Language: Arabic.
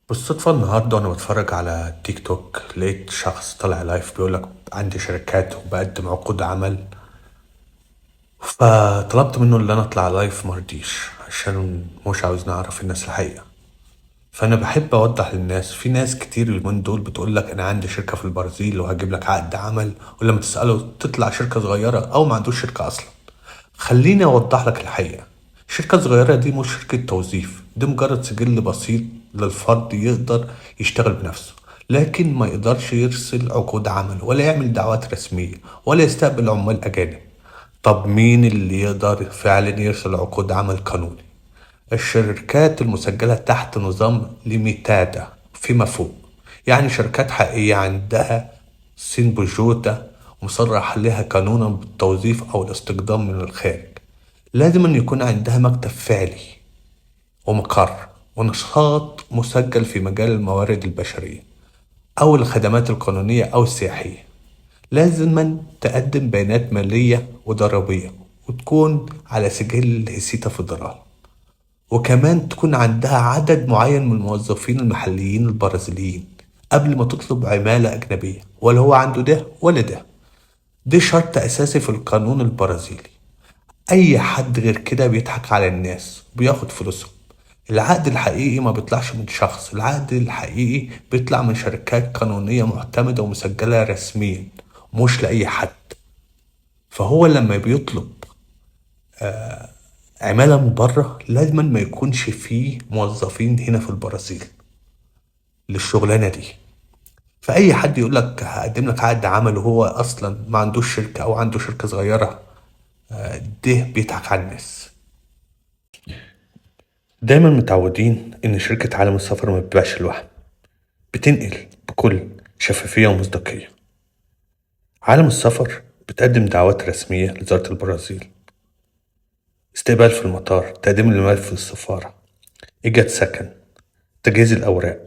بالصدفة النهاردة وأنا بتفرج على تيك توك لقيت شخص طالع لايف بيقولك عندي شركات وبقدم عقود عمل. فطلبت منه اللي أنا أطلع لايف مرضيش عشان مش عاوز نعرف الناس الحقيقة. فأنا بحب أوضح للناس، في ناس كتير اليومين دول بتقولك أنا عندي شركة في البرازيل وهجيب لك عقد عمل، ولما تسأله تطلع شركة صغيرة أو ما عندوش شركة أصلا. خليني أوضح لك الحقيقة. الشركة الصغيرة دي مش شركة توظيف، دي مجرد سجل بسيط للفرد يقدر يشتغل بنفسه، لكن ما يقدرش يرسل عقود عمل ولا يعمل دعوات رسمية ولا يستقبل عمال أجانب. طب مين اللي يقدر فعلا يرسل عقود عمل قانوني؟ الشركات المسجلة تحت نظام ليميتادا فيما فوق، يعني شركات حقيقية عندها سين بجوتة مصرح لها قانونا بالتوظيف أو الاستخدام من الخارج. لازم أن يكون عندها مكتب فعلي ومقر ونشاط مسجل في مجال الموارد البشرية أو الخدمات القانونية أو السياحية. لازم تقدم بيانات مالية وضريبية وتكون على سجل الهسيتا فيدرال، وكمان تكون عندها عدد معين من الموظفين المحليين البرازيليين قبل ما تطلب عمالة أجنبية، ولا هو عنده ده ولا ده. ده شرط أساسي في القانون البرازيلي. أي حد غير كده بيضحك على الناس وبياخد فلوسهم. العقد الحقيقي ما بيطلعش من شخص، العقد الحقيقي بيطلع من شركات قانونية معتمدة ومسجلة رسميا، مش لأي حد. فهو لما بيطلب عمالة من بره لازم ما يكونش فيه موظفين هنا في البرازيل للشغلانة دي. فأي حد يقول لك هقدم لك عقد عمل وهو أصلا ما عندوش شركة أو عنده شركة صغيرة، ده بيضحك على الناس. دايما متعودين إن شركة عالم السفر ما بتبيعش لوحدها، بتنقل بكل شفافية ومصداقية. عالم السفر بتقدم دعوات رسمية لوزارة البرازيل، استقبال في المطار، تقديم الملف في السفارة، إيجاد سكن، تجهيز الأوراق،